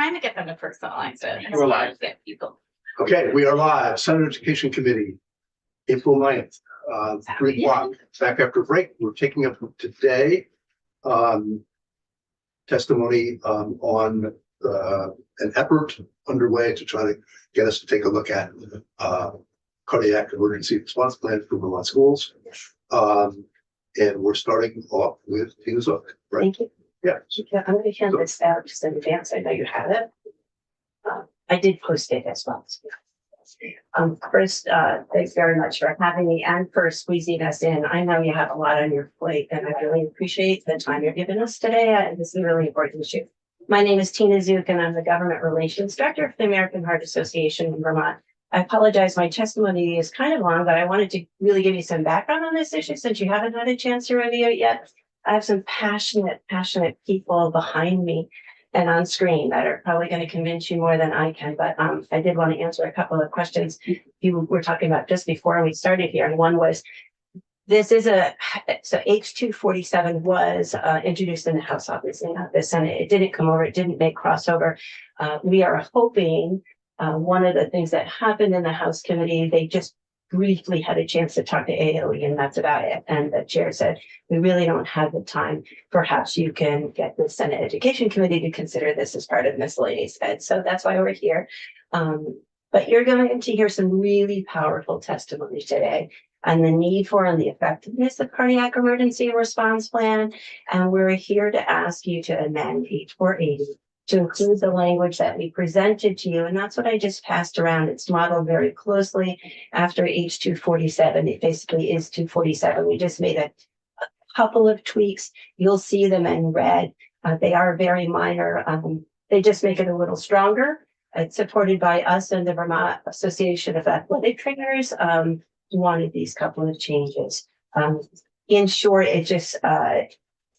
trying to get them to personalize it. We're live. Get people. Okay, we are live. Senate Education Committee, April 9th, 3 o'clock. Back after break, we're taking up today testimony on an effort underway to try to get us to take a look at cardiac emergency response plan for Vermont schools. And we're starting off with Tina Zook, right? Thank you. Yeah. Yeah, I'm going to hand this out just in advance. I know you have it. I did post it as well. First, thanks very much for having me and for squeezing us in. I know you have a lot on your plate, and I really appreciate the time you're giving us today. This is a really important issue. My name is Tina Zook, and I'm the Government Relations Director for the American Heart Association in Vermont. I apologize, my testimony is kind of long, but I wanted to really give you some background on this issue since you haven't had a chance to review it yet. I have some passionate people behind me and on screen that are probably going to convince you more than I can. But I did want to answer a couple of questions you were talking about just before we started here. And one was, so H247 was introduced in the House, obviously not the Senate. It didn't come over, it didn't make crossover. We are hoping one of the things that happened in the House committee, they just briefly had a chance to talk to AOE, and that's about it. And the chair said, we really don't have the time. Perhaps you can get the Senate Education Committee to consider this as part of miscellaneous ed. So that's why we're here. But you're going to hear some really powerful testimony today on the need for and the effectiveness of cardiac emergency response plan. And we're here to ask you to amend H480 to include the language that we presented to you. And that's what I just passed around. It's modeled very closely after H247. It basically is 247. We just made a couple of tweaks. You'll see them in red. They are very minor. They just make it a little stronger. It's supported by us and the Vermont Association of Athletic Trainers. Wanted these couple of changes. In short, it just,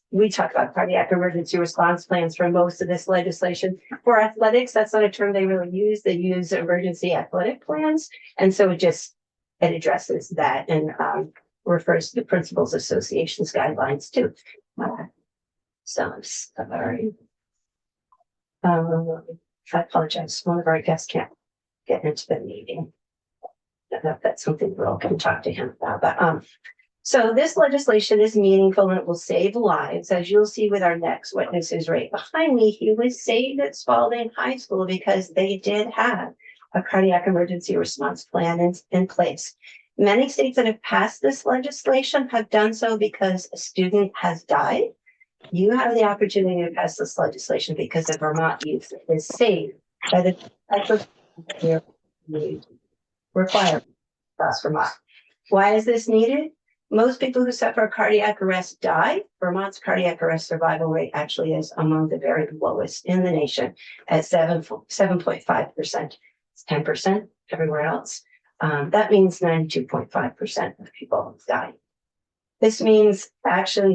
we talk about cardiac emergency response plans for most of this legislation. For athletics, that's not a term they really use. They use emergency athletic plans. And so it addresses that and refers to the Principals Association's guidelines too. So I'm sorry. I apologize. One of our guests can't get into the meeting. That's something we're all going to talk to him about. But so this legislation is meaningful and it will save lives. As you'll see with our next witness who's right behind me, he was saved at Spalding High School because they did have a cardiac emergency response plan in place. Many states that have passed this legislation have done so because a student has died. You have the opportunity to pass this legislation because the Vermont youth is saved by the type of requirement across Vermont. Why is this needed? Most people who suffer cardiac arrest die. Vermont's cardiac arrest survival rate actually is among the very lowest in the nation at 7.5%. It's 10% everywhere else. That means 92.5% of people die. This means action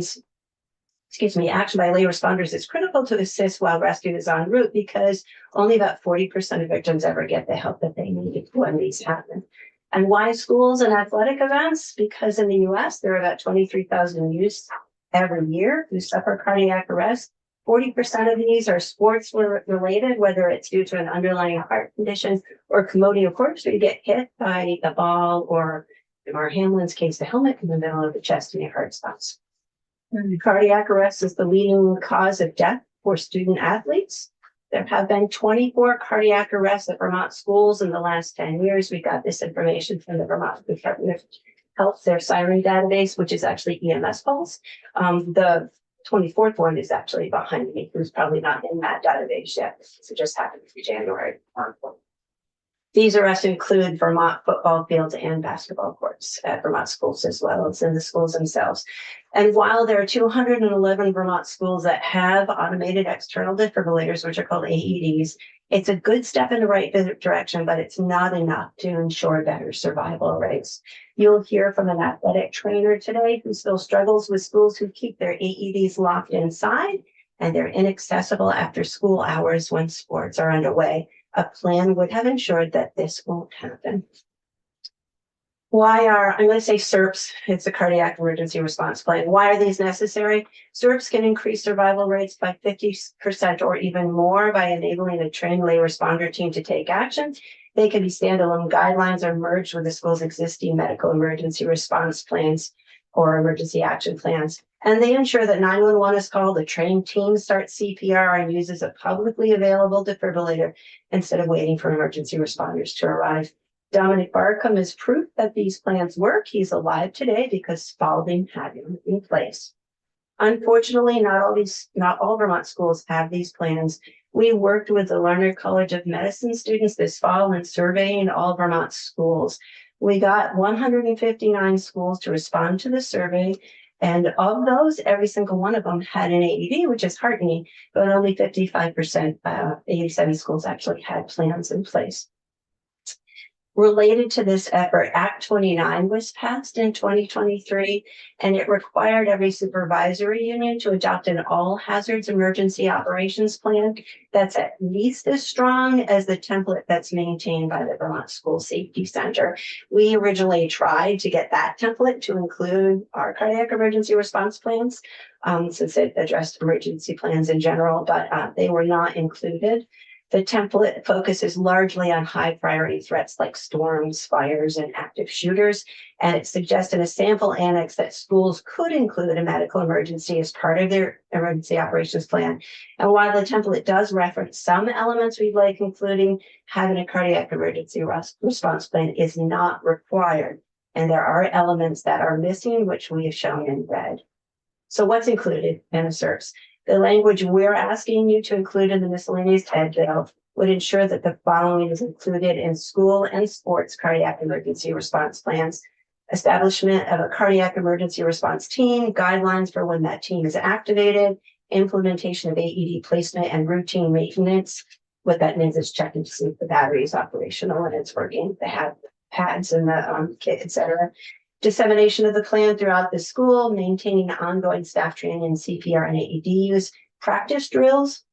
by lay responders is critical to assist while rescue is en route because only about 40% of victims ever get the help that they need when these happen. And why schools and athletic events? Because in the US, there are about 23,000 youths every year who suffer cardiac arrest. 40% of these are sports related, whether it's due to an underlying heart condition or commotio cordis, where you get hit by a ball, or in Mar Hamlin's case, the helmet in the middle of the chest and your heart stops. Cardiac arrest is the leading cause of death for student athletes. There have been 24 cardiac arrests at Vermont schools in the last 10 years. We got this information from the Vermont Department of Health, their Siren database, which is actually EMS Pulse. The 24th one is actually behind me, who's probably not in that database yet. So it just happened in January. These arrests include Vermont football fields and basketball courts at Vermont schools, as well as in the schools themselves. And while there are 211 Vermont schools that have automated external defibrillators, which are called AEDs, it's a good step in the right direction, but it's not enough to ensure better survival rates. You'll hear from an athletic trainer today who still struggles with schools who keep their AEDs locked inside and they're inaccessible after school hours when sports are underway. A plan would have ensured that this won't happen. I'm going to say SERPs, it's a cardiac emergency response plan. Why are these necessary? SERPs can increase survival rates by 50% or even more by enabling a trained lay responder team to take action. They can be standalone guidelines or merged with the school's existing medical emergency response plans or emergency action plans. And they ensure that 911 is called, a trained team starts CPR and uses a publicly available defibrillator instead of waiting for emergency responders to arrive. Dominic Barcombe is proof that these plans work. He's alive today because Spalding had him in place. Unfortunately, not all Vermont schools have these plans. We worked with the Lerner College of Medicine students this fall in surveying all Vermont schools. We got 159 schools to respond to the survey. And of those, every single one of them had an AED, which is heartening, but only 55%, 87 schools actually had plans in place. Related to this effort, Act 29 was passed in 2023, and it required every supervisory union to adopt an all hazards emergency operations plan that's at least as strong as the template that's maintained by the Vermont School Safety Center. We originally tried to get that template to include our cardiac emergency response plans, since it addressed emergency plans in general, but they were not included. The template focuses largely on high priority threats like storms, fires, and active shooters. And it suggested a sample annex that schools could include a medical emergency as part of their emergency operations plan. And while the template does reference some elements we'd like, including having a cardiac emergency response plan, is not required. And there are elements that are missing, which we have shown in red. So what's included in the SERPs? The language we're asking you to include in the miscellaneous ed bill would ensure that the following is included in school and sports cardiac emergency response plans: establishment of a cardiac emergency response team, guidelines for when that team is activated, implementation of AED placement and routine maintenance. What that means is checking to see if the battery is operational and it's working. They have pads in the kit, etc. Dissemination of the plan throughout the school, maintaining ongoing staff training in CPR and AED use, practice drills.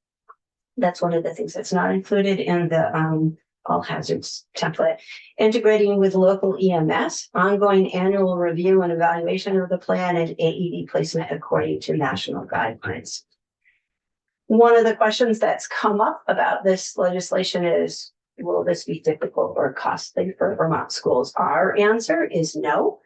That's one of the things that's not included in the all hazards template. Integrating with local EMS, ongoing annual review and evaluation of the plan, and AED placement according to national guidelines. One of the questions that's come up about this legislation is, will this be difficult or costly for Vermont schools? Our answer is no.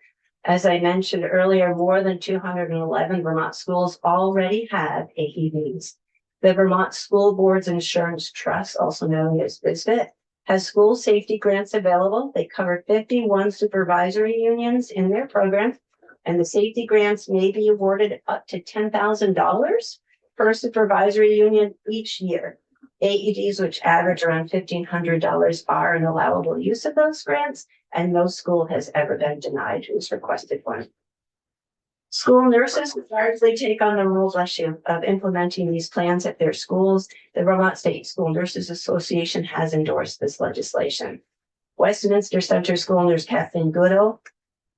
As I mentioned earlier, more than 211 Vermont schools already have AEDs. The Vermont School Boards Insurance Trust, also known as VSBIT, has school safety grants available. They cover 51 supervisory unions in their program, and the safety grants may be awarded up to $10,000 per supervisory union each year. AEDs, which average around $1,500, are an allowable use of those grants, and no school has ever been denied who's requested one. School nurses largely take on the role, of implementing these plans at their schools. The Vermont State School Nurses Association has endorsed this legislation. Westminster Center School Nurse Kathleen Goodall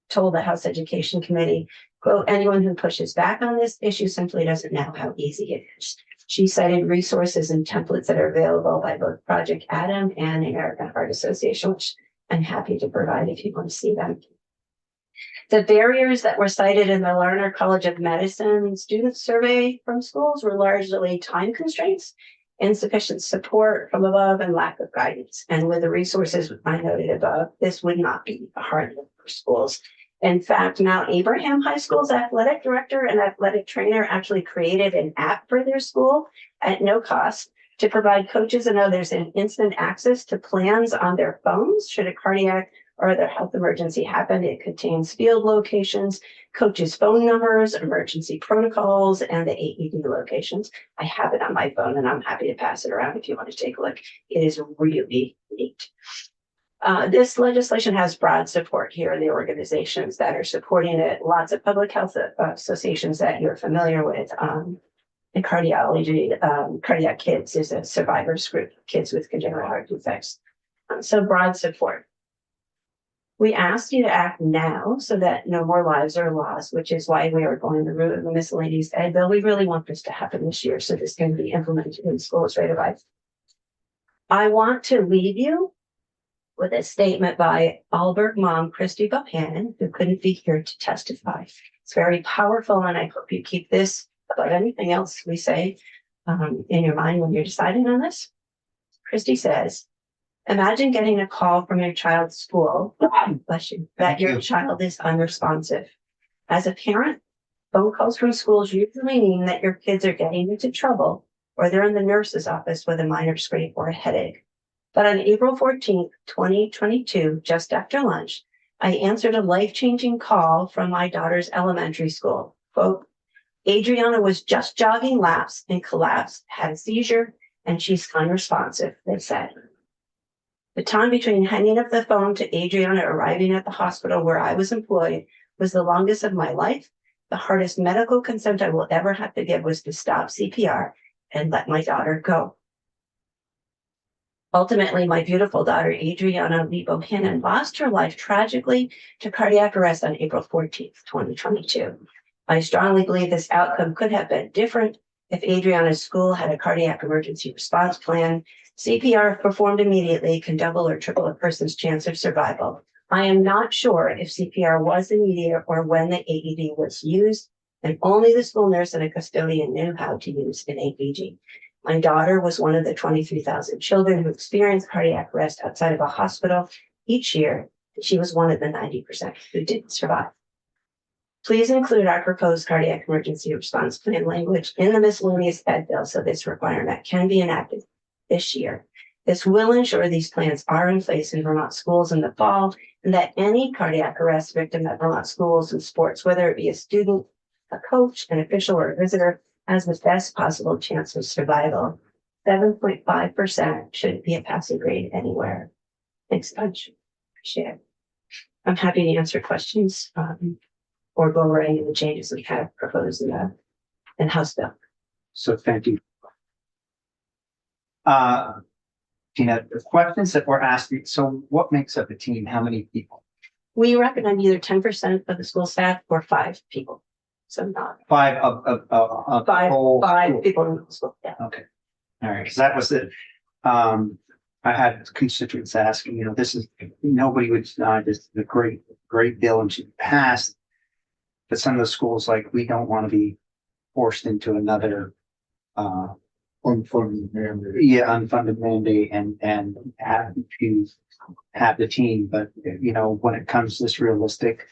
told the House Education Committee, quote, "Anyone who pushes back on this issue simply doesn't know how easy it is." She cited resources and templates that are available by both Project Adam and the American Heart Association, which I'm happy to provide if you want to see them. The barriers that were cited in the Lerner College of Medicine student survey from schools were largely time constraints, insufficient support from above, and lack of guidance. And with the resources I noted above, this would not be a hard lift for schools. In fact, Mount Abraham High School's athletic director and athletic trainer actually created an app for their school at no cost to provide coaches and others an instant access to plans on their phones should a cardiac or other health emergency happen. It contains field locations, coaches' phone numbers, emergency protocols, and the AED locations. I have it on my phone and I'm happy to pass it around if you want to take a look. It is really neat. This legislation has broad support here in the organizations that are supporting it. Lots of public health associations that you're familiar with. In cardiology, Cardiac Kids is a survivors group, kids with congenital heart defects. So broad support. We asked you to act now so that no more lives are lost, which is why we are going the route of the miscellaneous ed bill. We really want this to happen this year, so this can be implemented in schools right away. I want to leave you with a statement by Albert mom, Christy Bohannon, who couldn't be here to testify. It's very powerful, and I hope you keep this about anything else we say in your mind when you're deciding on this. Christy says, imagine getting a call from your child's school, bless you, that your child is unresponsive. As a parent, phone calls from schools usually mean that your kids are getting into trouble or they're in the nurse's office with a minor scrape or a headache. But on April 14th, 2022, just after lunch, I answered a life-changing call from my daughter's elementary school. Quote, Adriana was just jogging laps and collapsed, had a seizure, and she's unresponsive, they said. The time between hanging up the phone to Adriana arriving at the hospital where I was employed was the longest of my life. The hardest medical consent I will ever have to give was to stop CPR and let my daughter go. Ultimately, my beautiful daughter, Adriana Lee Bohannon, lost her life tragically to cardiac arrest on April 14th, 2022. I strongly believe this outcome could have been different if Adriana's school had a cardiac emergency response plan. CPR performed immediately can double or triple a person's chance of survival. I am not sure if CPR was immediate or when the AED was used, and only the school nurse and a custodian knew how to use an AED. My daughter was one of the 23,000 children who experience cardiac arrest outside of a hospital each year. She was one of the 90% who didn't survive. Please include our proposed cardiac emergency response plan language in the miscellaneous ed bill so this requirement can be enacted this year. This will ensure these plans are in place in Vermont schools in the fall, and that any cardiac arrest victim at Vermont schools and sports, whether it be a student, a coach, an official, or a visitor, has the best possible chance of survival. 7.5% shouldn't be a passing grade anywhere. Thanks a bunch. Appreciate it. I'm happy to answer questions or go over any of the changes we have proposed in House bill. So thank you. Tina, the questions that we're asking, so what makes up a team? How many people? We recommend either 10% of the school staff or 5 people. So not Five of the whole five school. people in the school. Yeah. Okay. All right, because that was it. I had constituents asking, this is, nobody would deny this is a great bill and should pass. But some of the schools, like, we don't want to be forced into another unfunded mandate. unfunded mandate and have to have the team. But when it comes to this realistic,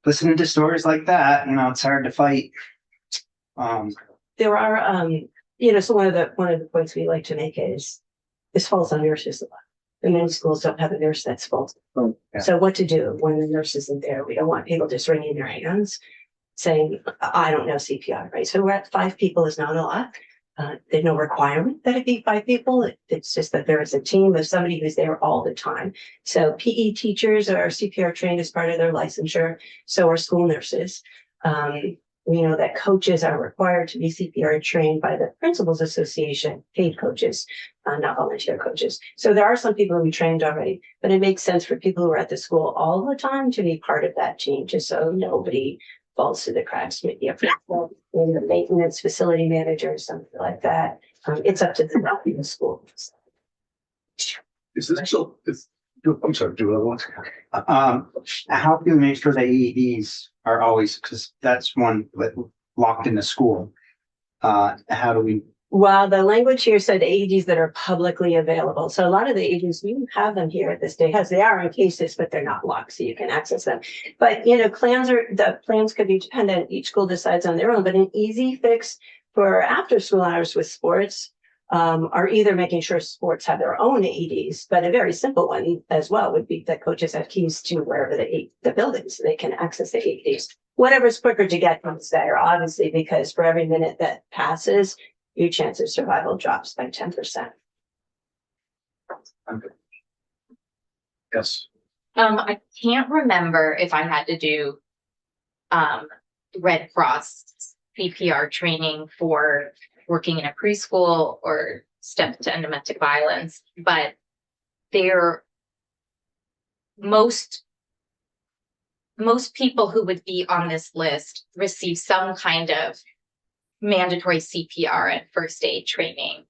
listening to stories like that, it's hard to fight. There are so one of the points we like to make is this falls on nurses a lot. And many schools don't have a nurse that's full. Yeah. So what to do when the nurse isn't there? We don't want people just wringing their hands saying, I don't know CPR, right? So we're at 5 people is not a lot. There's no requirement that it be 5 people. It's just that there is a team of somebody who's there all the time. So PE teachers are CPR trained as part of their licensure. So are school nurses. We know that coaches are required to be CPR trained by the Principals Association, paid coaches, not volunteer coaches. So there are some people who we trained already, but it makes sense for people who are at the school all the time to be part of that team, just so nobody falls through the cracks. Maybe a principal, maybe the maintenance facility manager, something like that. It's up to the school. Is this still, I'm sorry, do another one. How do we make sure the AEDs are always, because that's one that locked in the school. How do we? Well, the language here said AEDs that are publicly available. So a lot of the AEDs, we have them here at the state house. They are in cases, but they're not locked, so you can access them. But the plans could be dependent. Each school decides on their own. But an easy fix for after school hours with sports are either making sure sports have their own AEDs, but a very simple one as well would be that coaches have keys to wherever the buildings, so they can access the AEDs. Whatever's quicker to get from there, obviously, because for every minute that passes, your chance of survival drops by 10%. Yes. I can't remember if I had to do Red Cross CPR training for working in a preschool or step to end domestic violence, but most people who would be on this list receive some kind of mandatory CPR and first aid training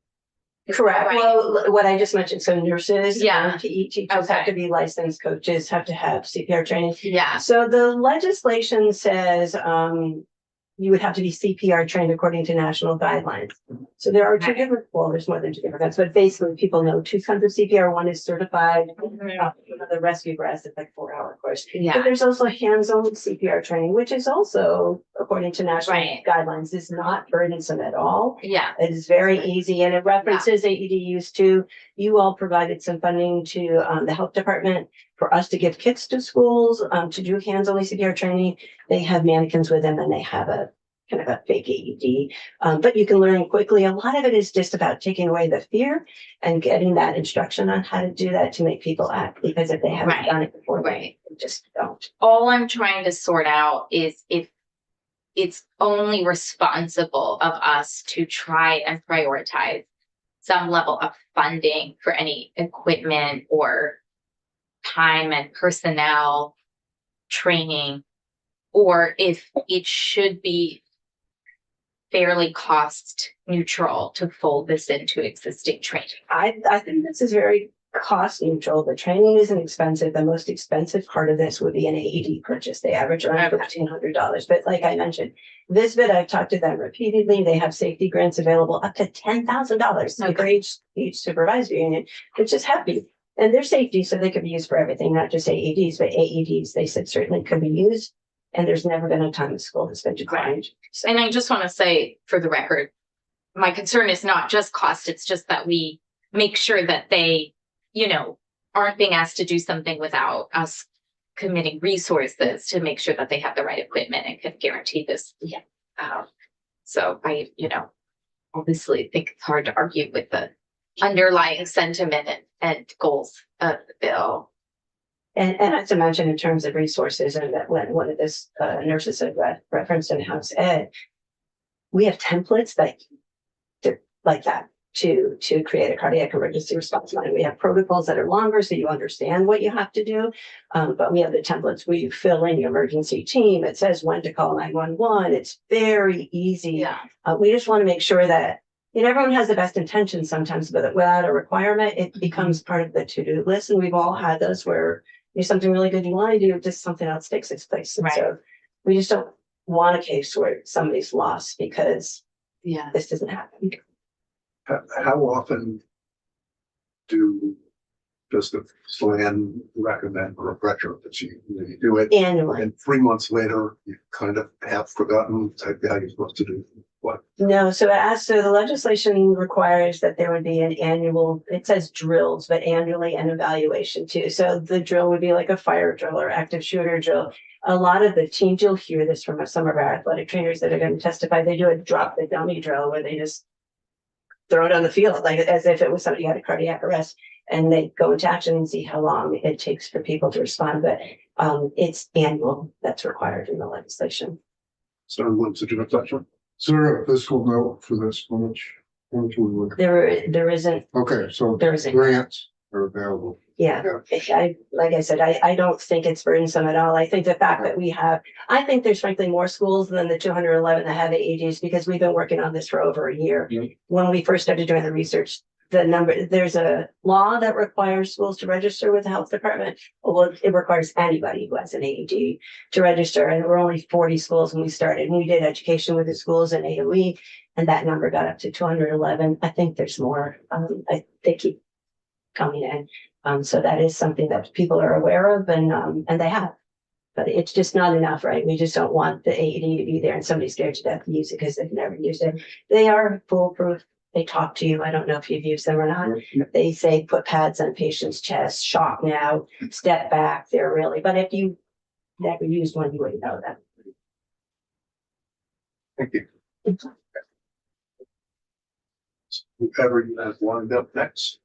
Correct. Right. Well, what I just mentioned, so nurses, Yeah. PE teachers have Okay. to be licensed, coaches have to have CPR training. Yeah, So the legislation says, you would have to be CPR trained according to national guidelines. So there are two Okay. different, well, there's more than two different ones, but basically people know two kinds of CPR. One is certified, Mhm. the rescue breath, it's like 4 hour course. But Yeah, there's also hands-on CPR training, which is also, according to national Right. guidelines, is not burdensome at all. yeah, It is very easy and it references AED use too. You all provided some funding to the health department for us to give kits to schools to do hands-on CPR training. They have mannequins with them and they have a kind of a fake AED, but you can learn quickly. A lot of it is just about taking away the fear and getting that instruction on how to do that to make people act, because if they haven't Right. done it before, Right. they just don't. all I'm trying to sort out is if it's only responsible of us to try and prioritize some level of funding for any equipment or time and personnel training, or if it should be fairly cost neutral to fold this into existing training. I think this is very cost neutral. The training isn't expensive. The most expensive part of this would be an AED purchase. They average around Okay. $1,500. But like I mentioned, this bit I've talked to them repeatedly. They have safety grants available up to $10,000 for Okay. each supervisory union, which is happy. And they're safety, so they could be used for everything, not just AEDs, but AEDs. They said certainly could be used. And there's never been a time the school has been declined. So And I just want to say for the record, my concern is not just cost, it's just that we make sure that they, aren't being asked to do something without us committing resources to make sure that they have the right equipment and can guarantee this. Yeah. So I, obviously think it's hard to argue with the underlying sentiment and goals of the bill. And not to mention in terms of resources, and that when one of this nurses had referenced in House Ed, we have templates like that to create a cardiac emergency response line. We have protocols that are longer, so you understand what you have to do. But we have the templates where you fill in your emergency team. It says when to call 911. It's very easy. Yeah. We just want to make sure that everyone has the best intentions sometimes, but without a requirement, it becomes part of the to-do list. And we've all had those where there's something really good you want to do, just something else takes its place. And Right. so we just don't want a case where somebody's lost because Yeah. this doesn't happen. How often does the plan recommend a retrofit? You do it Annually. and 3 months later, you kind of have forgotten how you're supposed to do what? No, so the legislation requires that there would be an annual, it says drills, but annually an evaluation too. So the drill would be like a fire drill or active shooter drill. A lot of the teams, you'll hear this from some of our athletic trainers that are going to testify, they do a drop the dummy drill where they just throw it on the field, like as if it was somebody who had a cardiac arrest, and they go into action and see how long it takes for people to respond. But it's annual that's required in the legislation. So what's the difference? Is there a fiscal note for this? How much we look? There isn't, Okay, so there isn't. grants are available. Yeah, like I said, I don't think it's burdensome at all. I think the fact that I think there's frankly more schools than the 211 that have AEDs because we've been working on this for over a year. Mhm. When we first started doing the research, there's a law that requires schools to register with the health department. Well, it requires anybody who has an AED to register. And there were only 40 schools when we started. And we did education with the schools in AOE, and that number got up to 211. I think there's more. They keep coming in. So that is something that people are aware of and they have, but it's just not enough, right? We just don't want the AED to be there and somebody's scared to death to use it because they've never used it. They are foolproof. They talk to you. I don't know if you've used them or not. They say, put pads on patient's chest, shock now, step back. They're really, but if you never used one, you wouldn't know that. Thank you. Whoever you have lined up next.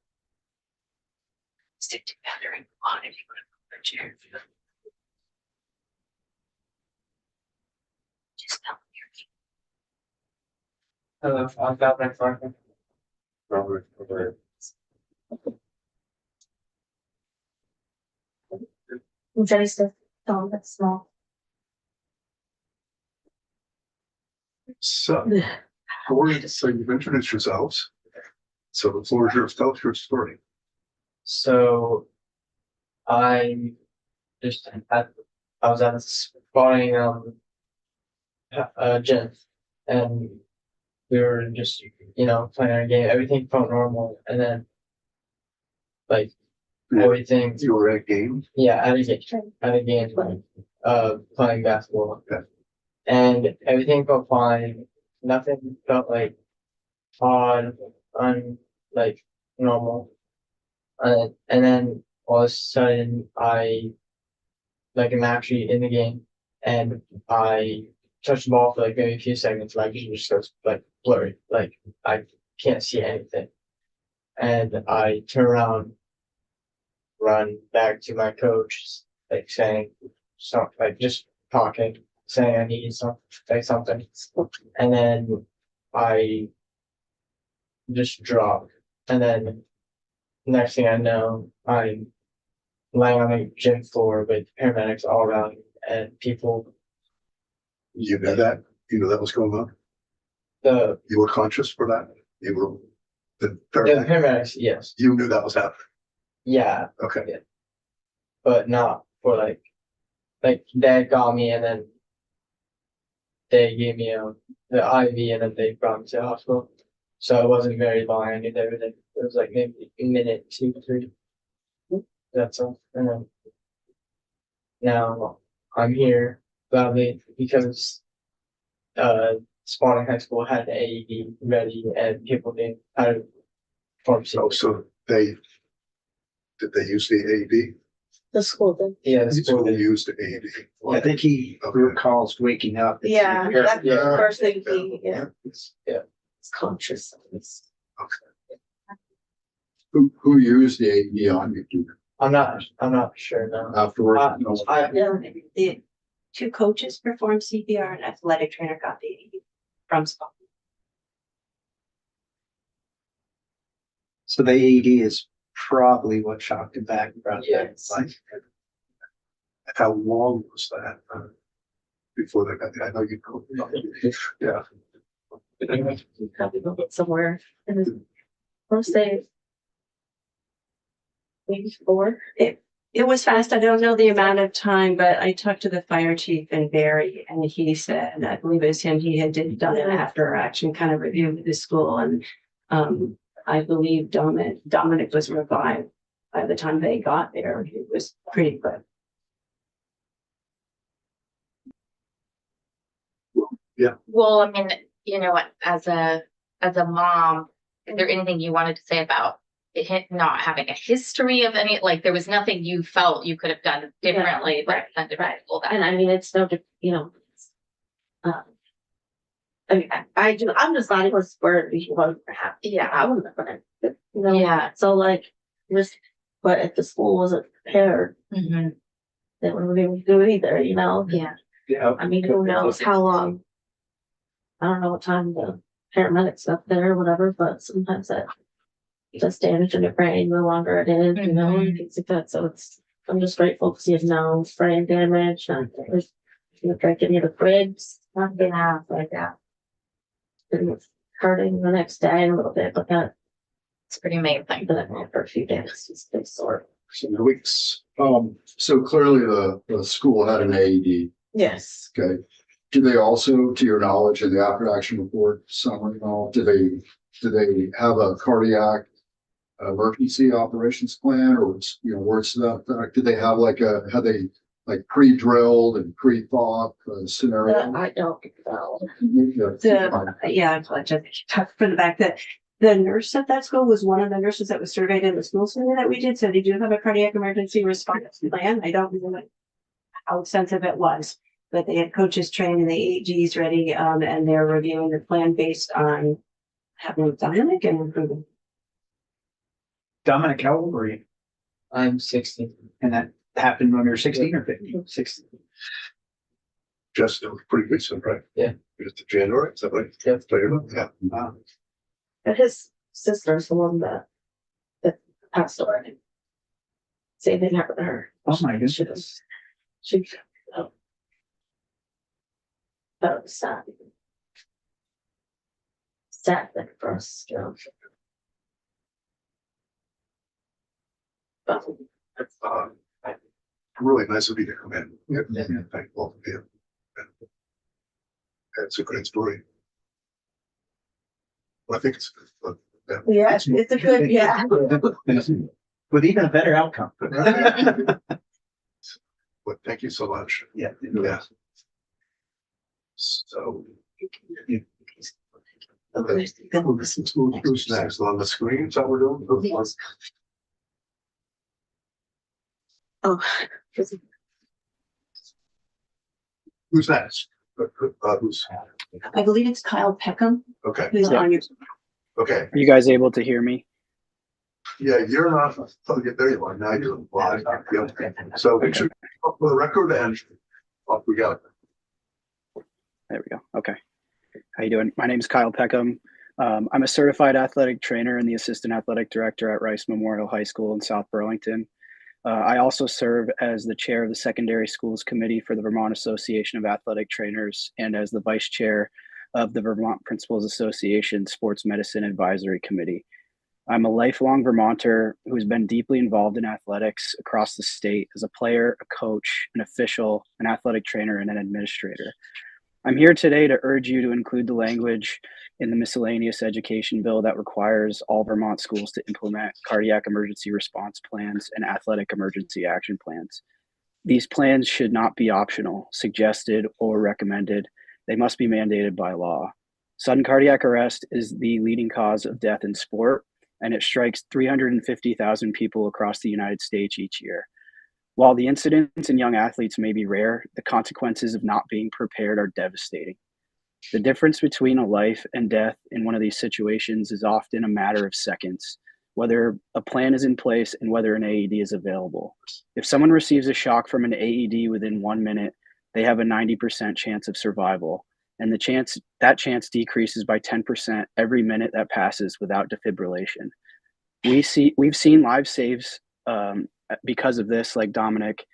Stick together and on if you put a chair. Just tell Hello, I'm Dominic Martin. Robert. Just a phone that's small. So, so you've introduced yourselves. So the floor is yours. Tell us your story. So I just I was at a spawning gym, and we were just playing our game. Everything felt normal, and then like everything. You were at a game. Yeah, at a game, playing basketball. Okay. And everything felt fine. Nothing felt like odd, like normal. And then all of a sudden, I'm actually in the game, and I touch the ball for like maybe a few seconds, like it just goes like blurry, like I can't see anything. And I turn around, run back to my coach, like saying something, like just talking, saying I need something. And then I just drop. And then next thing I know, I'm laying on the gym floor with paramedics all around me and people. You know that? You know that was going on? The You were conscious for that? You were the the paramedics, yes. you knew that was happening. Yeah, Okay. but not for like they got me and then they gave me the IV and then they brought me to the hospital. So it wasn't very long. I knew everything. It was like maybe a minute, 2, 3. That's all. And then now I'm here gladly because Spawning High School had the AED ready and people knew how to perform Oh, CPR. so did they use the AED? The school did. Yeah, the The school school did. used the AED. I think he recalls waking up. Yeah, that's the Yeah. first thing he, yeah. It's conscious. Who used the AED on you I'm not sure now. afterwards? Yeah. The two coaches performed CPR and athletic trainer got the AED from Scott. So the AED is probably what shocked him back. Yes. Like, how long was that before they got? I know you know. Yeah. You probably go get somewhere. And I want to say maybe 4. It was fast. I don't know the amount of time, but I talked to the fire chief in Barry and he said, and I believe it was him, he had done an after action kind of review with the school and I believe Dominic was revived by the time they got there. It was pretty quick. Well, I mean, as a mom, is there anything you wanted to say about it not having a history of any, like there was nothing you felt you could have done differently right, than different people that. And I mean, it's no, I mean, I'm just glad it was where he wasn't happy. Yeah. I wouldn't have done it. Yeah. So like, but if the school wasn't prepared, Mhm. they wouldn't be able to do it either, Yeah. Yeah. I mean, who knows how long? I don't know what time the paramedics up there or whatever, but sometimes that does damage in your brain the longer it is, and things like that. So I'm just grateful because he had no brain damage, not drank any of the fridges, nothing else like that. It was hurting the next day a little bit, but that It's pretty amazing. for a few days, it's been sore. Some weeks. So clearly the school had an AED. Yes. Okay. Do they also, to your knowledge, in the after action report summary and all, do they have a cardiac emergency operations plan or, words to that effect? Do they have have they pre-drilled and pre-thought scenario? I don't know. I apologize. Talk for the back that the nurse at that school was one of the nurses that was surveyed in the school survey that we did. So they do have a cardiac emergency response plan. I don't know how extensive it was, but they had coaches trained and the AEGs ready, and they're reviewing the plan based on having Dominic and improving. Dominic, how old were you? I'm 60. And that happened when you were 16 or 15? 16. Just it was pretty recent, right? Yeah. Just January, is that right? Yep. Yeah. Wow. And his sister's the one that passed away. Same thing happened to her. Oh my goodness. She that was sad. Sad thing for us, Really nice of you to come in. Yeah, thank both of you. It's a great story. Well, I think it's. Yeah, it's a good, yeah. With even a better outcome. But thank you so much. Yeah. Yeah. So. Who's next on the screen? Is that what we're doing? Yes. Oh, Who's next? Who's, I believe it's Kyle Peckham okay, who's on your. okay. Are you guys able to hear me? Yeah, you're not, oh, yeah, there you are. Now you're live. Yeah. So make sure, for the record and off we go. There we go. Okay. How you doing? My name is Kyle Peckham. I'm a certified athletic trainer and the assistant athletic director at Rice Memorial High School in South Burlington. I also serve as the chair of the Secondary Schools Committee for the Vermont Association of Athletic Trainers and as the vice chair of the Vermont Principals Association Sports Medicine Advisory Committee. I'm a lifelong Vermonter who's been deeply involved in athletics across the state as a player, a coach, an official, an athletic trainer, and an administrator. I'm here today to urge you to include the language in the miscellaneous education bill that requires all Vermont schools to implement cardiac emergency response plans and athletic emergency action plans. These plans should not be optional, suggested, or recommended. They must be mandated by law. Sudden cardiac arrest is the leading cause of death in sport, and it strikes 350,000 people across the United States each year. While the incidents in young athletes may be rare, the consequences of not being prepared are devastating. The difference between a life and death in one of these situations is often a matter of seconds, whether a plan is in place and whether an AED is available. If someone receives a shock from an AED within 1 minute, they have a 90% chance of survival, and that chance decreases by 10% every minute that passes without defibrillation. We've seen lives saved because of this, like Dominic,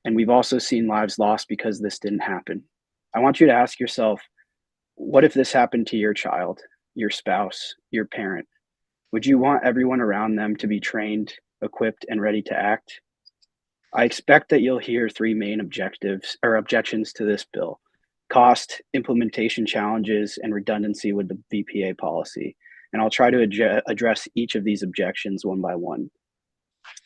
and we've also seen lives lost because this didn't happen. I want you to ask yourself, what if this happened to your child, your spouse, your parent? Would you want everyone around them to be trained, equipped, and ready to act? I expect that you'll hear three main objections to this bill: cost, implementation challenges, and redundancy with the VPA policy. And I'll try to address each of these objections one by one.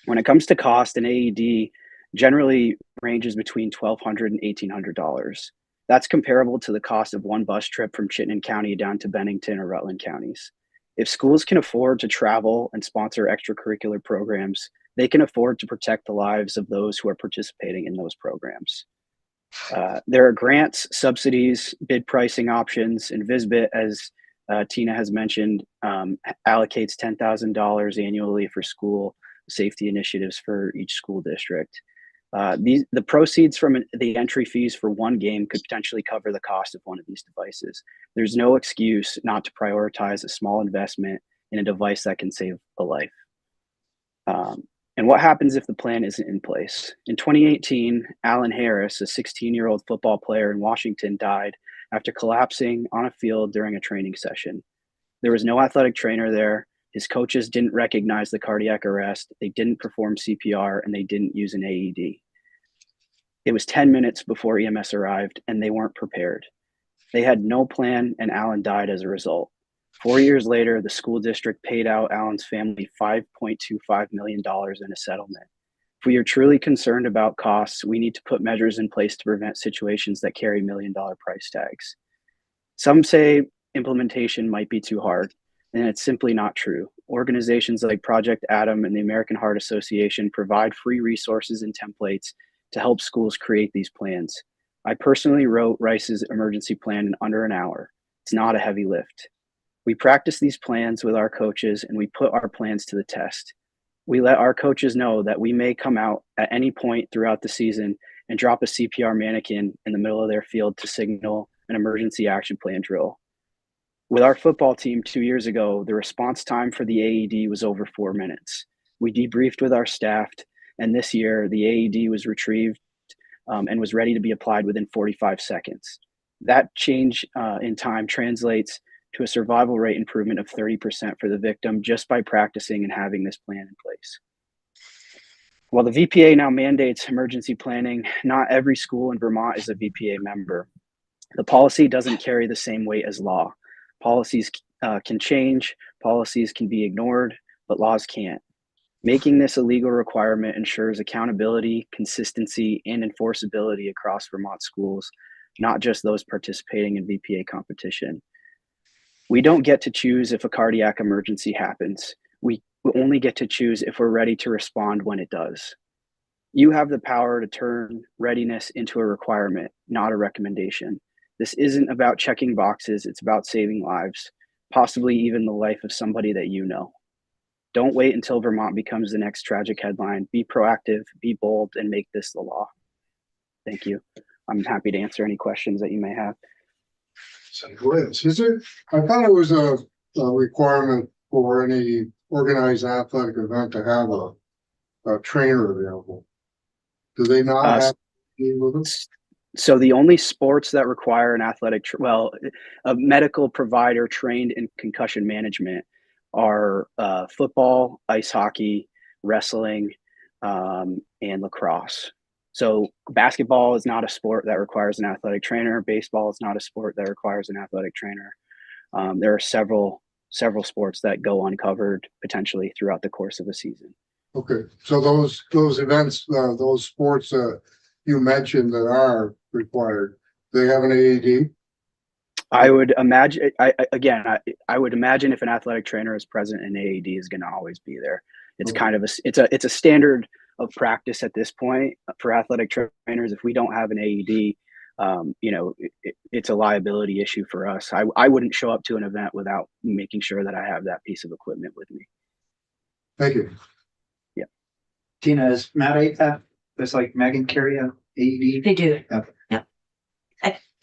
When it comes to cost, an AED generally ranges between $1,200 and $1,800. That's comparable to the cost of one bus trip from Chittenden County down to Bennington or Rutland counties. If schools can afford to travel and sponsor extracurricular programs, they can afford to protect the lives of those who are participating in those programs. There are grants, subsidies, bid pricing options, and VisBit, as Tina has mentioned, allocates $10,000 annually for school safety initiatives for each school district. The proceeds from the entry fees for one game could potentially cover the cost of one of these devices. There's no excuse not to prioritize a small investment in a device that can save a life. And what happens if the plan isn't in place? In 2018, Alan Harris, a 16-year-old football player in Washington, died after collapsing on a field during a training session. There was no athletic trainer there. His coaches didn't recognize the cardiac arrest. They didn't perform CPR, and they didn't use an AED. It was 10 minutes before EMS arrived, and they weren't prepared. They had no plan, and Alan died as a result. 4 years later, the school district paid out Alan's family $5.25 million in a settlement. If we are truly concerned about costs, we need to put measures in place to prevent situations that carry million-dollar price tags. Some say implementation might be too hard, and it's simply not true. Organizations like Project Atom and the American Heart Association provide free resources and templates to help schools create these plans. I personally wrote Rice's emergency plan in under an hour. It's not a heavy lift. We practice these plans with our coaches, and we put our plans to the test. We let our coaches know that we may come out at any point throughout the season and drop a CPR mannequin in the middle of their field to signal an emergency action plan drill. With our football team 2 years ago, the response time for the AED was over 4 minutes. We debriefed with our staff, and this year the AED was retrieved and was ready to be applied within 45 seconds. That change in time translates to a survival rate improvement of 30% for the victim just by practicing and having this plan in place. While the VPA now mandates emergency planning, not every school in Vermont is a VPA member. The policy doesn't carry the same weight as law. Policies can change, policies can be ignored, but laws can't. Making this a legal requirement ensures accountability, consistency, and enforceability across Vermont schools, not just those participating in VPA competition. We don't get to choose if a cardiac emergency happens. We only get to choose if we're ready to respond when it does. You have the power to turn readiness into a requirement, not a recommendation. This isn't about checking boxes, it's about saving lives, possibly even the life of somebody that you know. Don't wait until Vermont becomes the next tragic headline. Be proactive, be bold, and make this the law. Thank you. I'm happy to answer any questions that you may have. Senator Williams. Is it, I thought it was a requirement for any organized athletic event to have a trainer available. Do they not have to be with them? So the only sports that require an athletic, a medical provider trained in concussion management are football, ice hockey, wrestling, and lacrosse. So basketball is not a sport that requires an athletic trainer. Baseball is not a sport that requires an athletic trainer. There are several sports that go uncovered potentially throughout the course of a season. Okay, so those events, those sports you mentioned that are required, they have an AED? I would imagine. I would imagine if an athletic trainer is present, an AED is going to always be there. It's kind of it's a standard of practice at this point for athletic trainers. If we don't have an AED, it's a liability issue for us. I wouldn't show up to an event without making sure that I have that piece of equipment with me. Thank you. Yeah. Tina, is Matt does like Megan carry a AED? They do. Okay. Yeah.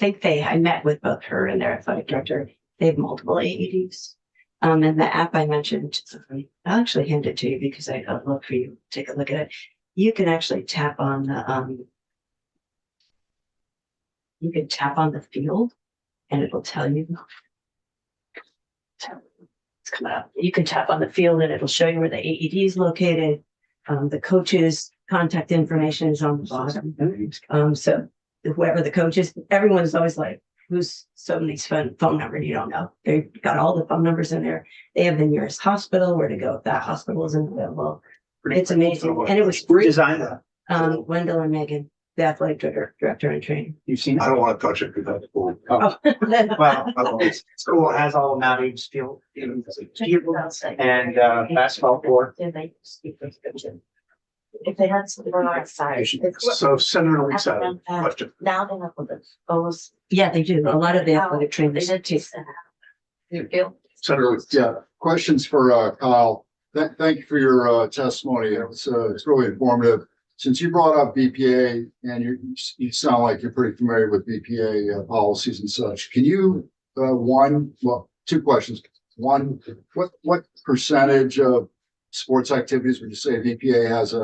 I met with both her and their athletic director. They have multiple AEDs. And the app I mentioned, I'll actually hand it to you because I'd love for you to take a look at it. You can actually tap on the field and it'll tell you. It's coming up. You can tap on the field and it'll show you where the AED is located. The coach's contact information is on the bottom. So whoever the coach is, everyone's always like, who's somebody's phone number you don't know. They've got all the phone numbers in there. They have the nearest hospital, where to go if that hospital isn't available. It's amazing. And it was Who free. designed that? Wendell and Megan, the athletic director and training. You've seen it? I don't want to touch it because that's cool. Oh, well, school has all of Mount Ames field and basketball court. If they had something on our side. So Senator Weeks had a question. Now they have with those. Yeah, they do. A lot of the athletic They trainers did too. Senator Weeks. Yeah, questions for Kyle. Thank you for your testimony. It's really informative. Since you brought up BPA and you sound like you're pretty familiar with BPA policies and such, can you two questions. One, what percentage of sports activities would you say VPA has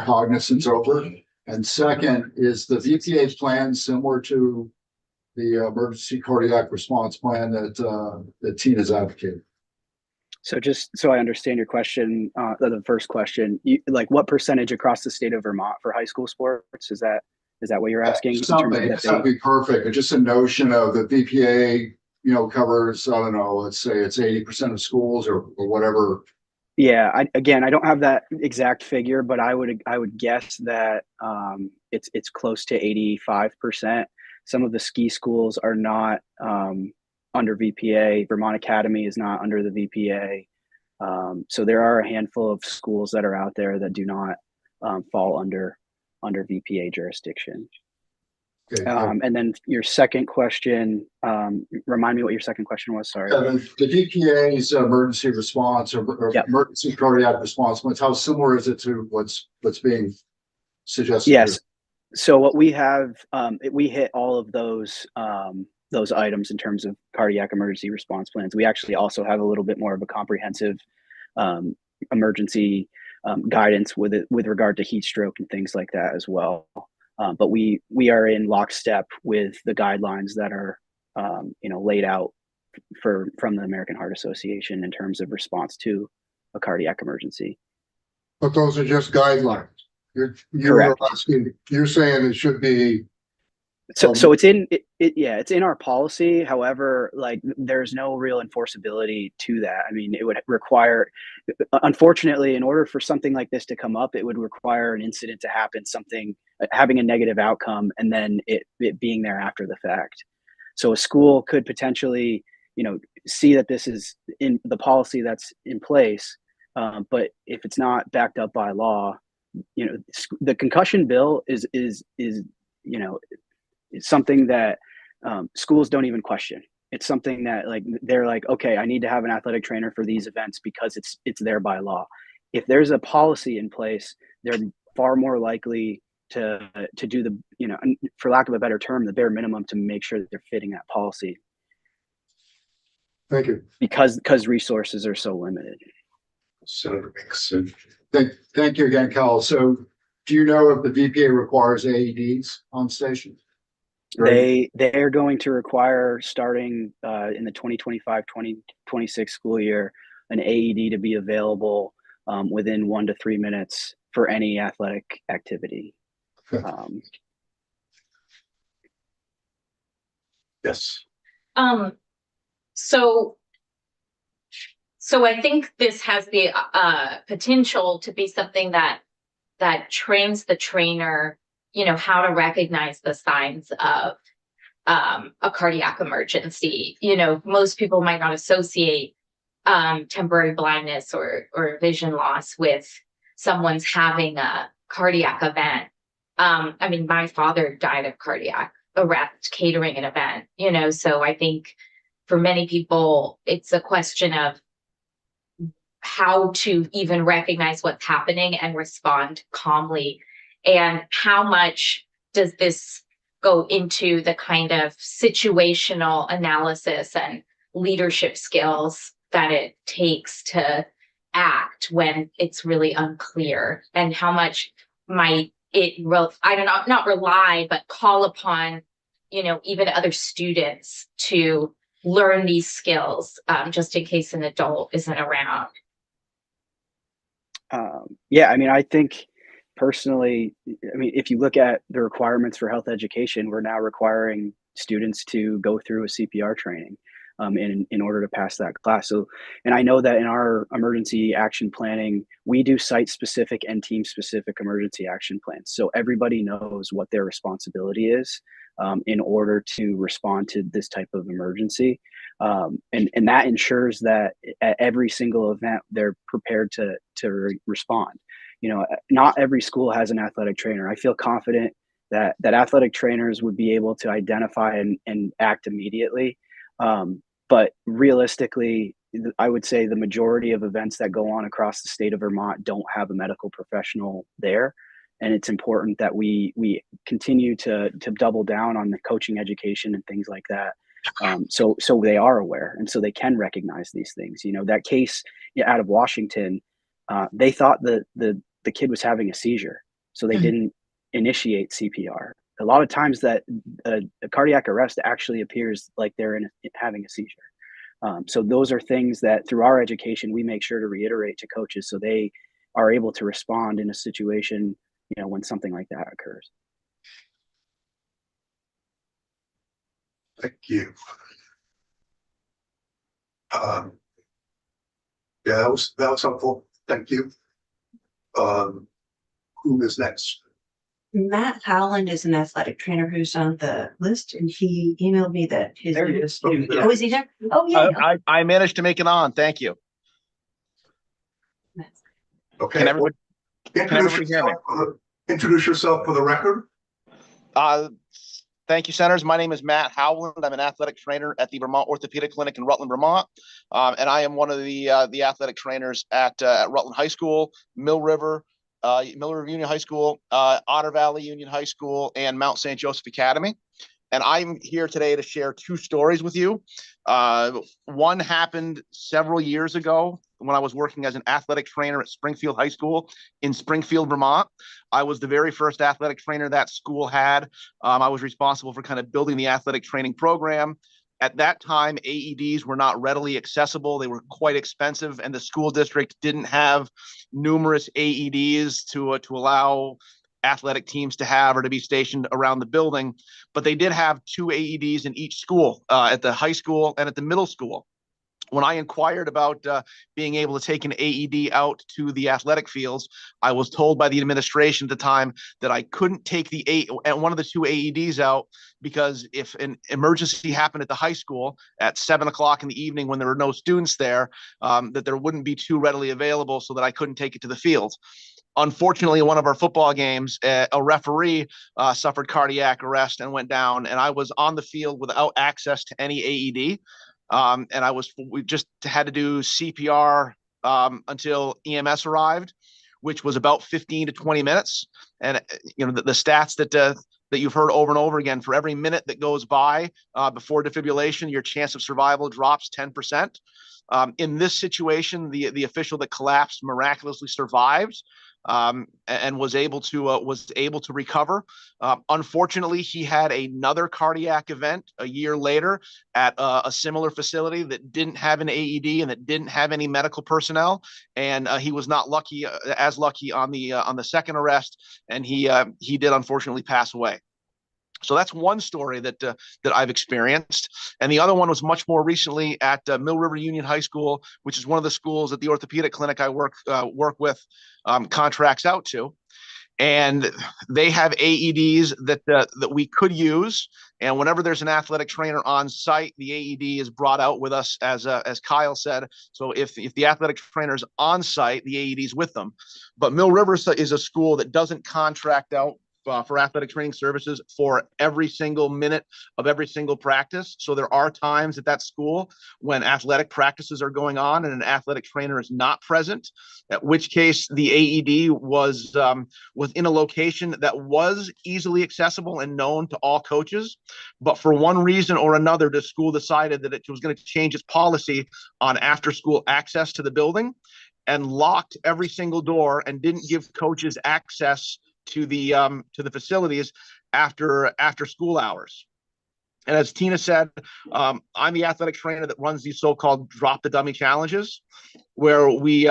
cognizance over? And second, is the VPA plan similar to the emergency cardiac response plan that Tina's advocated? So just so I understand your question, the first question, what percentage across the state of Vermont for high school sports? Is that what you're asking? Something, that'd be perfect. Just a notion of the VPA, covers, I don't know, let's say it's 80% of schools or whatever. Yeah, I don't have that exact figure, but I would guess that it's close to 85%. Some of the ski schools are not under VPA. Vermont Academy is not under the VPA. So there are a handful of schools that are out there that do not fall under VPA jurisdiction. Okay. And then your second question, remind me what your second question was. Sorry. The VPA's emergency response or Yep. emergency cardiac response plans, how similar is it to what's being suggested? Yes. So what we have, we hit all of those items in terms of cardiac emergency response plans. We actually also have a little bit more of a comprehensive emergency guidance with regard to heat stroke and things like that as well. But we are in lockstep with the guidelines that are laid out from the American Heart Association in terms of response to a cardiac emergency. But those are just guidelines. You're Correct. asking, you're saying it should be, So it's in yeah, it's in our policy. However, like there's no real enforceability to that. I mean, it would require, unfortunately, in order for something like this to come up, it would require an incident to happen, something having a negative outcome, and then it being there after the fact. So a school could potentially, see that this is in the policy that's in place, but if it's not backed up by law, the concussion bill is you know it's something that schools don't even question. It's something that like they're like, okay, I need to have an athletic trainer for these events because it's there by law. If there's a policy in place, they're far more likely to do the, for lack of a better term, the bare minimum to make sure that they're fitting that policy thank you. because resources are so limited. Senator Binks. Thank you again, Cal. So do you know if the VPA requires AEDs on stations? They're going to require, starting in the 2025-2026 school year, an AED to be available within 1 to 3 minutes for any athletic activity. Yes. So I think this has the potential to be something that trains the trainer, how to recognize the signs of a cardiac emergency. Most people might not associate temporary blindness or vision loss with someone's having a cardiac event. I mean, my father died of cardiac arrest catering an event, so I think for many people, it's a question of how to even recognize what's happening and respond calmly. And how much does this go into the kind of situational analysis and leadership skills that it takes to act when it's really unclear? And how much might it, I don't know, not rely, but call upon, even other students to learn these skills, just in case an adult isn't around? Yeah, I mean, I think personally, if you look at the requirements for health education, we're now requiring students to go through a CPR training in order to pass that class. So, and I know that in our emergency action planning, we do site-specific and team-specific emergency action plans. So everybody knows what their responsibility is in order to respond to this type of emergency. And that ensures that at every single event, they're prepared to respond. Not every school has an athletic trainer. I feel confident that athletic trainers would be able to identify and act immediately. But realistically, I would say the majority of events that go on across the state of Vermont don't have a medical professional there. And it's important that we continue to double down on the coaching education and things like that. So they are aware, and so they can recognize these things. That case out of Washington, they thought the kid was having a seizure, so they didn't initiate CPR. A lot of times that a cardiac arrest actually appears like they're having a seizure. So those are things that through our education, we make sure to reiterate to coaches so they are able to respond in a situation, when something like that occurs. Thank you. Yeah, that was helpful. Thank you. Who is next? Matt Howland is an athletic trainer who's on the list, and he emailed me that his. There he is. Oh, is he there? Oh, yeah. I managed to make it on. Thank you. Okay. Can everyone hear me? Introduce yourself for the record. Thank you, Senators. My name is Matt Howland. I'm an athletic trainer at the Vermont Orthopedic Clinic in Rutland, Vermont. And I am one of the athletic trainers at Rutland High School, Mill River Union High School, Otter Valley Union High School, and Mount St. Joseph Academy. And I'm here today to share two stories with you. One happened several years ago when I was working as an athletic trainer at Springfield High School in Springfield, Vermont. I was the very first athletic trainer that school had. I was responsible for kind of building the athletic training program. At that time, AEDs were not readily accessible. They were quite expensive, and the school district didn't have numerous AEDs to allow athletic teams to have or to be stationed around the building. But they did have 2 AEDs in each school, at the high school and at the middle school. When I inquired about being able to take an AED out to the athletic fields, I was told by the administration at the time that I couldn't take one of the 2 AEDs out because if an emergency happened at the high school at 7 o'clock in the evening when there were no students there, that there wouldn't be 2 readily available, so that I couldn't take it to the field. Unfortunately, in one of our football games, a referee suffered cardiac arrest and went down, and I was on the field without access to any AED. And we just had to do CPR until EMS arrived, which was about 15 to 20 minutes. And the stats that you've heard over and over again, for every minute that goes by before defibrillation, your chance of survival drops 10%. In this situation, the official that collapsed miraculously survived, and was able to recover. Unfortunately, he had another cardiac event a year later at a similar facility that didn't have an AED and that didn't have any medical personnel, and he was not as lucky on the second arrest, and he did unfortunately pass away. So that's one story that I've experienced, and the other one was much more recently at Mill River Union High School, which is one of the schools that the orthopedic clinic I work with contracts out to, and they have AEDs that we could use. And whenever there's an athletic trainer on site, the AED is brought out with us, as Kyle said. So if the athletic trainer is on site, the AED is with them. But Mill River is a school that doesn't contract out for athletic training services for every single minute of every single practice. So there are times at that school when athletic practices are going on and an athletic trainer is not present, at which case the AED was in a location that was easily accessible and known to all coaches. But for one reason or another, the school decided that it was going to change its policy on after school access to the building and locked every single door and didn't give coaches access to the facilities after school hours. And as Tina said, I'm the athletic trainer that runs these so-called drop the dummy challenges, where we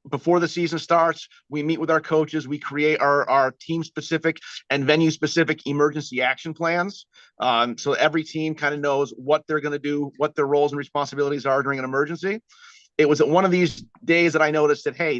before the season starts, we meet with our coaches, we create our team specific and venue specific emergency action plans. So every team kind of knows what they're going to do, what their roles and responsibilities are during an emergency. It was at one of these days that I noticed that, hey,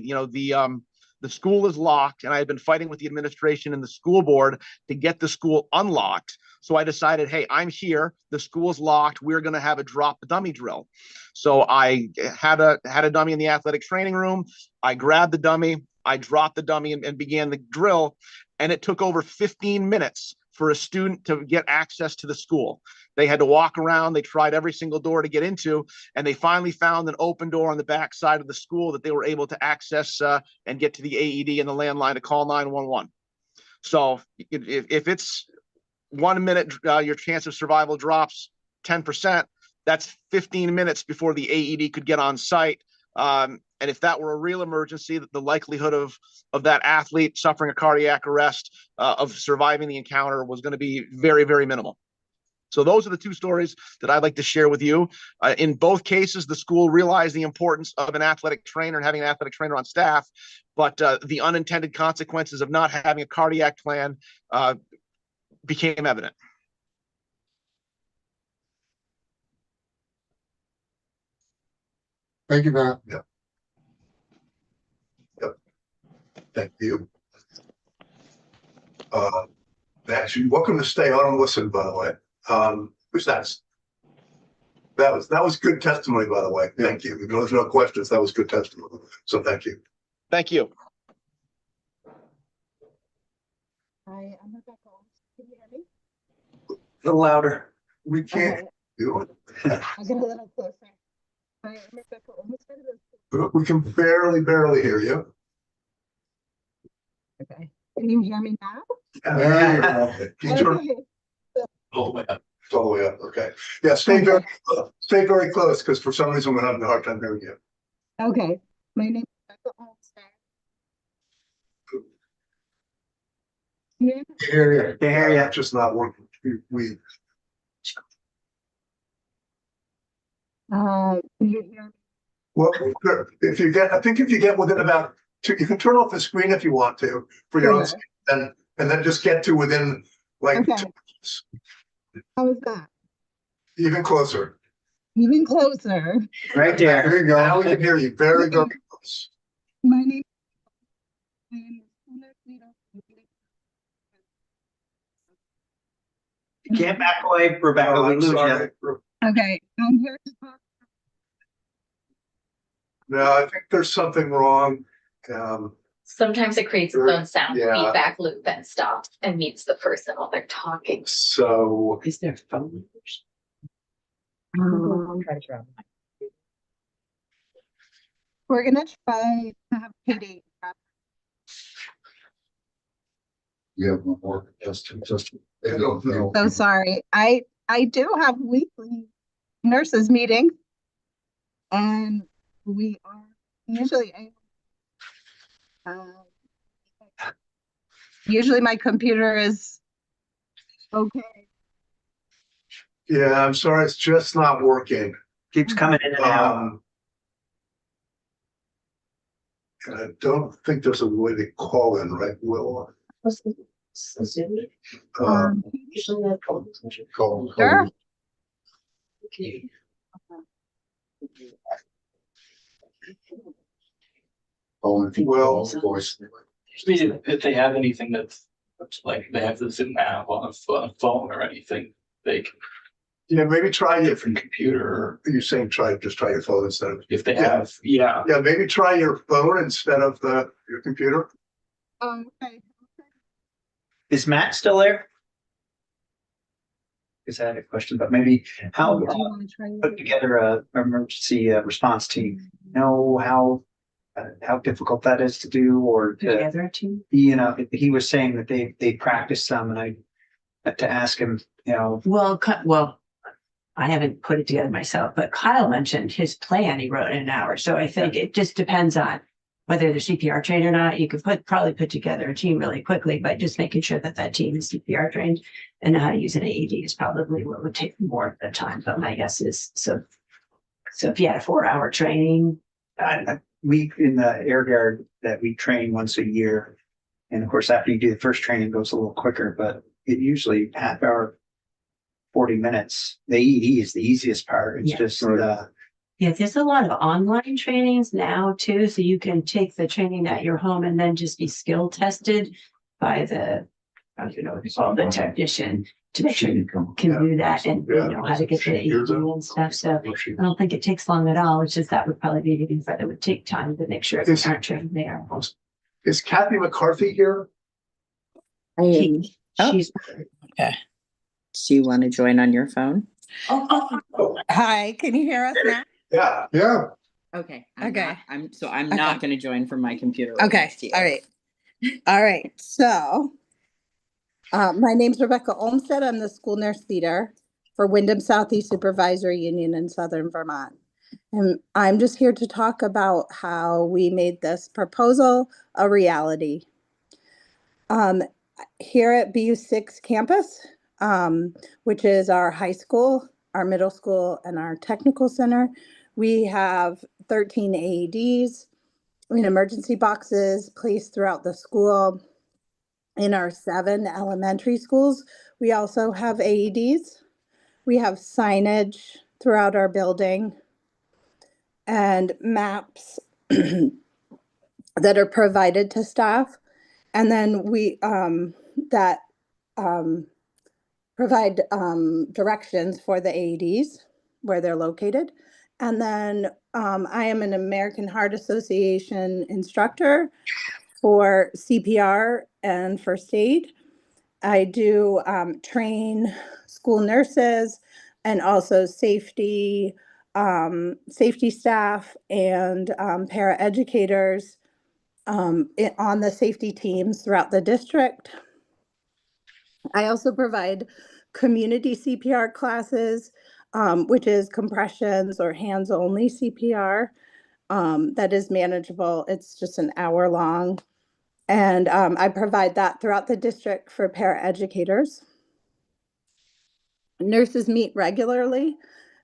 the school is locked, and I had been fighting with the administration and the school board to get the school unlocked. So I decided, hey, I'm here. The school's locked. We're going to have a drop the dummy drill. So I had a dummy in the athletic training room. I grabbed the dummy. I dropped the dummy and began the drill. And it took over 15 minutes for a student to get access to the school. They had to walk around. They tried every single door to get into, and they finally found an open door on the back side of the school that they were able to access and get to the AED and the landline to call 911. So if it's 1 minute, your chance of survival drops 10%, that's 15 minutes before the AED could get on site. And if that were a real emergency, the likelihood of that athlete suffering a cardiac arrest, of surviving the encounter, was going to be very, very minimal. So those are the 2 stories that I'd like to share with you. In both cases, the school realized the importance of an athletic trainer and having an athletic trainer on staff, but the unintended consequences of not having a cardiac plan became evident. Thank you, Matt. Yep. Thank you. Matt, you're welcome to stay on and listen, by the way. Who's next? That was good testimony, by the way. Thank you. If there's no questions, that was good testimony. So thank you. Thank you. Hi, I'm Rebecca. Can you hear me? A little louder. We can't Okay. do it. I'll get a little closer. Hi, I'm Rebecca. We can barely hear you. Okay. Can you hear me now? Can you turn Okay. all the way up? It's all the way up. Okay. Yeah, stay very close, because for some reason we're having a hard time hearing you. Okay. My name is Rebecca Olmstead. Yeah. Hear you. Just not working. We Can you hear me? Well, if you get, I think if you get within about two, you can turn off the screen if you want to for your own, Sure. and then just get to within like Okay. How is that? even closer. Even closer. Right there. There you go. Now we can hear you very, very close. My name. I am the school nurse leader. You can't back away, Rebecca. Oh, We I'm lose sorry. you. Okay, I'm here to talk. No, I think there's something wrong. Sometimes it creates its own sound Yeah. feedback loop and stops and mutes the person while they're talking. So Is there phone? We're gonna try to have Katie. You have one more, just, I don't know. So sorry. I do have weekly nurses meeting. And we are usually able. Usually my computer is okay. yeah, I'm sorry, it's just not working. Keeps coming in and out. And I don't think there's a way to call in, right, Will? Call. Sure. Call in. Well, Voice. If they have anything that's like they have the Zoom app on a phone or anything, they can yeah, maybe try your, different computer. you're saying just try your phone instead of, If they Yeah. have, yeah. yeah, maybe try your phone instead of your computer. Okay. Is Matt still there? Because I had a question, but maybe how Do you want to try? put together a emergency response team? Know how difficult that is to do, or to, Together too. you know, he was saying that they practiced some, and I had to ask him, you know, Well, I haven't put it together myself, but Kyle mentioned his plan he wrote in an hour. So I think it just depends on whether they're CPR trained or not. You could probably put together a team really quickly, but just making sure that team is CPR trained and know how to use an AED is probably what would take more of the time. But my guess is, so if you had a 4-hour training, we in the air guard that we train once a year, and of course after you do the first training it goes a little quicker, but it usually half hour, 40 minutes. The AED is the easiest part. It's Yeah. just yeah, there's a lot of online trainings now too. So you can take the training at your home and then just be skill tested by the, I don't know what it's called, the technician, to make sure you can do that and you know how to get the AED and stuff. So I don't think it takes long at all. It's just that would probably be the things that it would take time to make sure if you aren't trained there. Is Kathy McCarthy here? She's. Do you want to join on your phone? Hi, can you hear us now? Yeah. Yeah. Okay. Okay. I'm not going to join from my computer. right Okay, next to you. all right. All right, so my name's Rebecca Olmsted. I'm the school nurse leader for Wyndham Southeast Supervisory Union in Southern Vermont. And I'm just here to talk about how we made this proposal a reality. Here at BU6 campus, which is our high school, our middle school, and our technical center, we have 13 AEDs in emergency boxes placed throughout the school. In our 7 elementary schools, we also have AEDs. We have signage throughout our building and maps that are provided to staff. And then we provide directions for the AEDs where they're located. And then I am an American Heart Association instructor for CPR and first aid. I do train school nurses and also safety staff and paraeducators on the safety teams throughout the district. I also provide community CPR classes, which is compressions or hands-only CPR. That is manageable. It's just an hour long. And I provide that throughout the district for paraeducators. Nurses meet regularly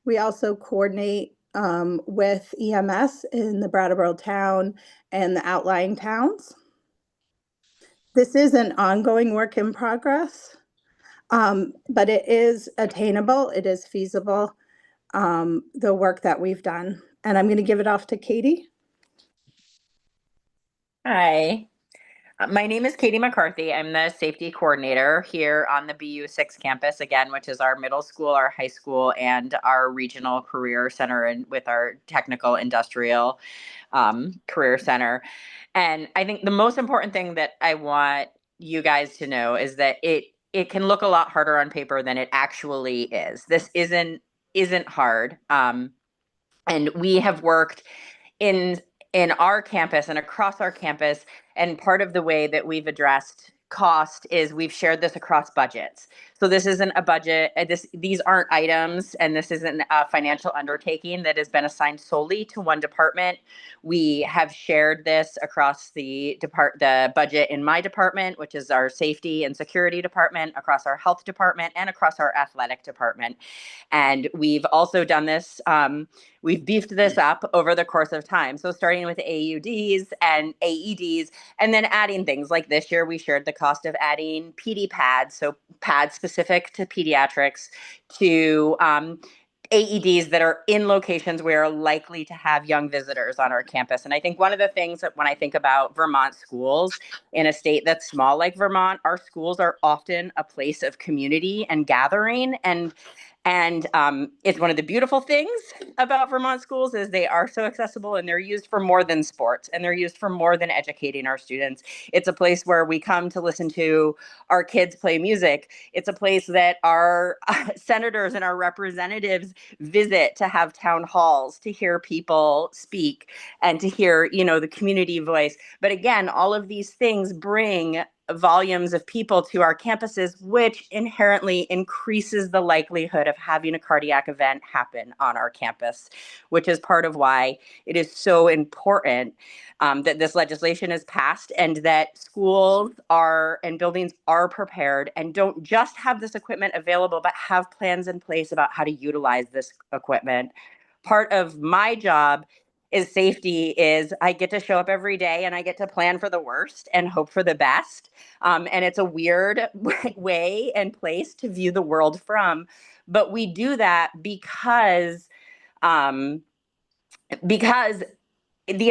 We also coordinate with EMS in the Brattleboro town and the outlying towns. This is an ongoing work in progress, but it is attainable. It is feasible, the work that we've done. And I'm going to give it off to Katie. Hi, my name is Katie McCarthy. I'm the safety coordinator here on the BU6 campus again, which is our middle school, our high school, and our regional career center, and with our technical industrial career center. And I think the most important thing that I want you guys to know is that it can look a lot harder on paper than it actually is. This isn't hard. And we have worked in our campus and across our campus, and part of the way that we've addressed cost is we've shared this across budgets. So this isn't a budget, these aren't items, and this isn't a financial undertaking that has been assigned solely to one department. We have shared this across the budget in my department, which is our safety and security department, across our health department, and across our athletic department. And we've also done this, we've beefed this up over the course of time. So starting with AUDs and AEDs, and then adding things like this year, we shared the cost of adding PD pads, so pads specific to pediatrics, to AEDs that are in locations where are likely to have young visitors on our campus. And I think one of the things that when I think about Vermont schools in a state that's small like Vermont, our schools are often a place of community and gathering. And it's one of the beautiful things about Vermont schools is they are so accessible, and they're used for more than sports, and they're used for more than educating our students. It's a place where we come to listen to our kids play music. It's a place that our senators and our representatives visit to have town halls, to hear people speak, and to hear, the community voice. But again, all of these things bring volumes of people to our campuses, which inherently increases the likelihood of having a cardiac event happen on our campus, which is part of why it is so important that this legislation is passed, and that schools and buildings are prepared and don't just have this equipment available, but have plans in place about how to utilize this equipment. Part of my job is safety is I get to show up every day and I get to plan for the worst and hope for the best. And it's a weird way and place to view the world from, but we do that because the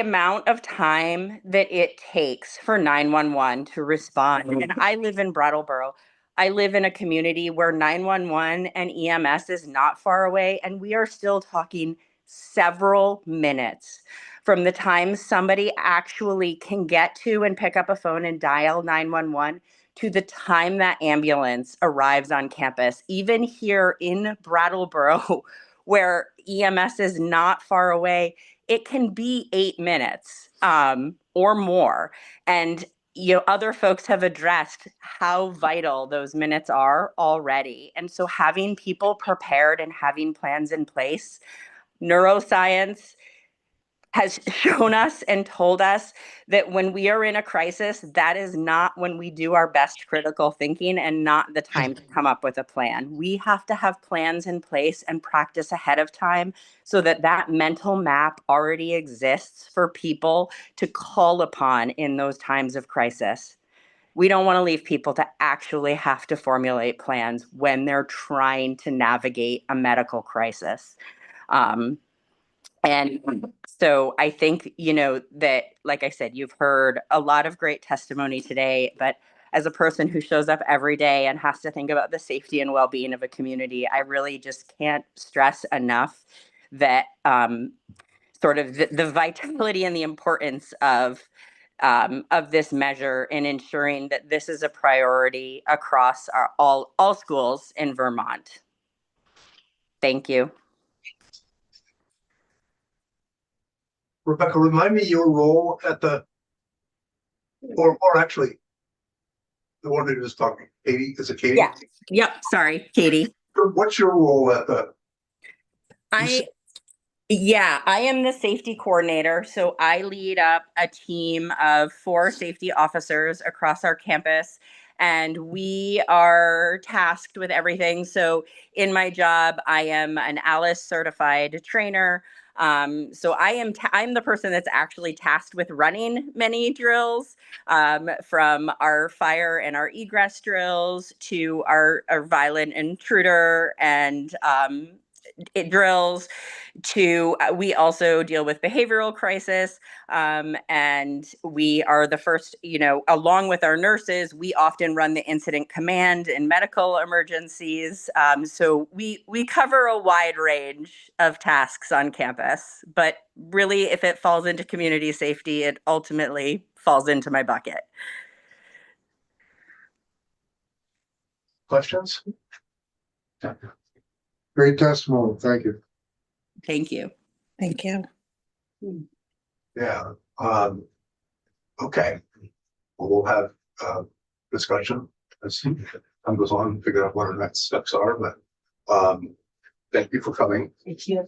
amount of time that it takes for 911 to respond. And I live in Brattleboro. I live in a community where 911 and EMS is not far away, and we are still talking several minutes from the time somebody actually can get to and pick up a phone and dial 911 to the time that ambulance arrives on campus. Even here in Brattleboro, where EMS is not far away, it can be 8 minutes or more. And other folks have addressed how vital those minutes are already. And so having people prepared and having plans in place, neuroscience has shown us and told us that when we are in a crisis, that is not when we do our best critical thinking and not the time to come up with a plan. We have to have plans in place and practice ahead of time so that that mental map already exists for people to call upon in those times of crisis. We don't want to leave people to actually have to formulate plans when they're trying to navigate a medical crisis. And so I think, that, like I said, you've heard a lot of great testimony today, but as a person who shows up every day and has to think about the safety and well-being of a community, I really just can't stress enough that sort of the vitality and the importance of this measure in ensuring that this is a priority across all schools in Vermont. Thank you. Rebecca, remind me your role at or actually, the one who was talking, Katie, is it Katie? Yeah. Yep. Sorry, Katie. What's your role at I am the safety coordinator. So I lead up a team of 4 safety officers across our campus. and we are tasked with everything. So in my job, I am an ALICE certified trainer. So I'm the person that's actually tasked with running many drills, from our fire and our egress drills to our violent intruder and drills to we also deal with behavioral crisis, and we are the first, along with our nurses, we often run the incident command in medical emergencies. So we cover a wide range of tasks on campus, but really if it falls into community safety, it ultimately falls into my bucket. Questions? Great testimony. Thank you. Thank you. Thank you. Yeah, okay. Well, we'll have, discussion as time goes on, figure out what our next steps are, but, thank you for coming. Thank you.